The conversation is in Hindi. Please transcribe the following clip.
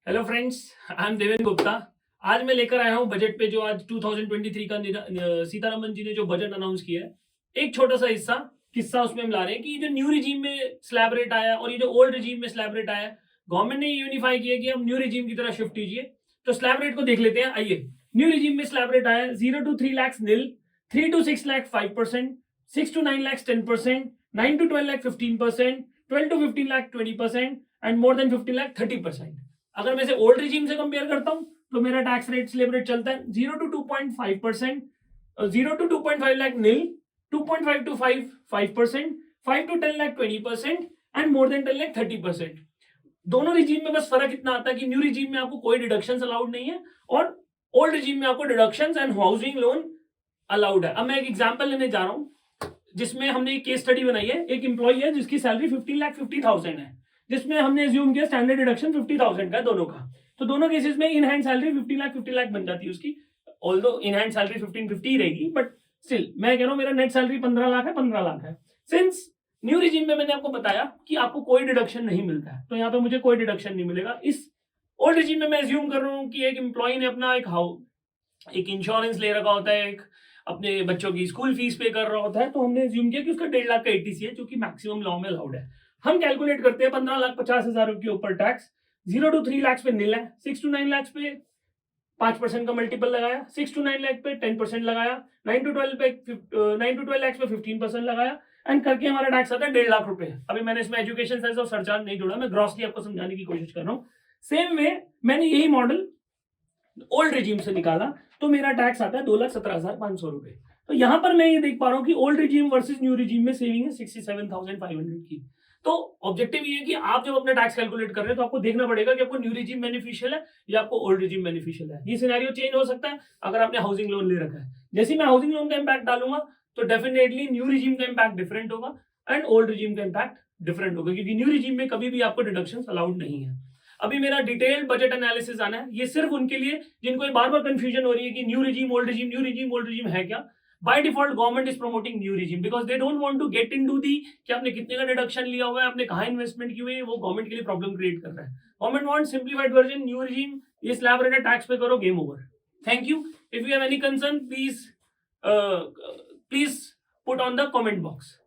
Hello friends, I am Deven Gupta. आज मैं लेकर आया हूं बजट पे जो आज 2023 का सीतारमन जी ने जो बजट अनाउंस किया है, एक छोटा सा किस्सा उसमें हम ला रहे हैं कि जो न्यू रिजीम में स्लैब रेट आया और ये जो ओल्ड रिजीम में स्लैब रेट आया, गवर्नमेंट ने यूनिफाई किया कि अब न्यू रिजीम की तरह शिफ्ट कीजिए। तो स्लैब रेट को देख लेते हैं। आइए, न्यू रिजीम में स्लैब रेट आया 0 to 3 lakhs nil, 3 to 6 lakh 5%, 6 to 9 lakhs 10%, 9 to 12 lakh 15%, 12 to 15 lakh 20% and more than 15 lakh 30%। अगर मैं इसे ओल्ड रिजीम से कंपेयर करता हूं तो मेरा टैक्स रेट स्लैब रेट चलता है 0 to 2.5%, 0 to 2.5 lakh nil, 2.5 to 5% 5 to 10 lakh 20% and more than 10 lakh 30%। दोनों रिजीम में बस फर्क इतना आता है कि न्यू रिजीम में आपको कोई डिडक्शंस अलाउड नहीं है और ओल्ड रिजीम में आपको deductions and housing loan allowed है। अब मैं एक एग्जांपल लेने जा रहा हूं जिसमें हमने एक केस स्टडी बनाई है। एक एम्प्लॉय है जिसकी सैलरी 15,50,000 है, जिसमें हमने अज्यूम किया स्टैंडर्ड डिडक्शन 50,000 का दोनों का। तो दोनों केसेस में इन हैंड सैलरी 50 लाख बन जाती है उसकी। ऑल्दो इन हैंड सैलरी 1550 रहेगी, बट स्टिल मैं कह रहा हूं मेरा नेट सैलरी 15 लाख है, 15 लाख है। सिंस न्यू रिजीम में मैंने आपको बताया कि आपको कोई डिडक्शन नहीं मिलता है, तो यहाँ पे मुझे कोई डिडक्शन नहीं मिलेगा। इस ओल्ड रिजीम में मैं अज्यूम कर रहा हूँ कि एक एम्प्लॉय ने अपना एक इंश्योरेंस ले रखा होता है, एक अपने बच्चों की स्कूल फीस पे कर रहा होता है, तो हमने अज्यूम किया कि उसका 1.5 लाख का एटीसी है जो कि मैक्सिमम लॉ में अलाउड है। हम कैलकुलेट करते हैं 15,50,000 के ऊपर टैक्स, 0 to 3 लाख पे नील है, 6 to 9 लाख पे 5% का मल्टीपल लगाया, 6 to 9 लाख पे 10% लगाया, 9 to 12 लाख पे 15% लगाया एंड करके हमारा टैक्स आता है 1.5 लाख रुपए। अभी मैंने इसमें एजुकेशन सेस और सरचार्ज नहीं जोड़ा, मैं ग्रॉसली आपको समझाने की कोशिश कर रहा हूँ। सेम वे मैंने यही मॉडल ओल्ड रिजीम से निकाला तो मेरा टैक्स आता है 2,17,500 रुपए। तो यहां पर मैं ये देख पा रहा हूं कि old regime versus new regime में सेविंग है 67,500 की। तो ऑब्जेक्टिव ये है कि आप जब अपना टैक्स कैलकुलेट कर रहे हैं तो आपको देखना पड़ेगा कि आपको न्यू रिजीम बेनिफिशियल है या आपको ओल्ड रिजीम बेनिफिशियल है। ये सिनेरियो चेंज हो सकता है अगर आपने हाउसिंग लोन ले रखा है। जैसे मैं हाउसिंग लोन का इंपैक्ट डालूंगा तो डेफिनेटली न्यू रिजीम का इंपैक्ट डिफरेंट होगा एंड ओल्ड रिजीम का इंपैक्ट डिफरेंट होगा, क्योंकि न्यू रिजीम में कभी भी आपको डिडक्शन अलाउड नहीं है। अभी मेरा डिटेल्ड बजट एनालिसिस आना है, ये सिर्फ उनके लिए जिनको बार बार कंफ्यूजन हो रही है कि new regime old regime, new regime old regime है क्या। By default government is promoting new regime because they don't want to get into the कि आपने कितने का डिडक्शन लिया हुआ है, आपने कहां इन्वेस्टमेंट की हुई है, वो गवर्नमेंट के लिए प्रॉब्लम क्रिएट कर रहा है। Government want simplified version, new regime, ये स्लैब रेट टैक्स पे करो, game over. Thank you. If you have any concern please put on the comment box.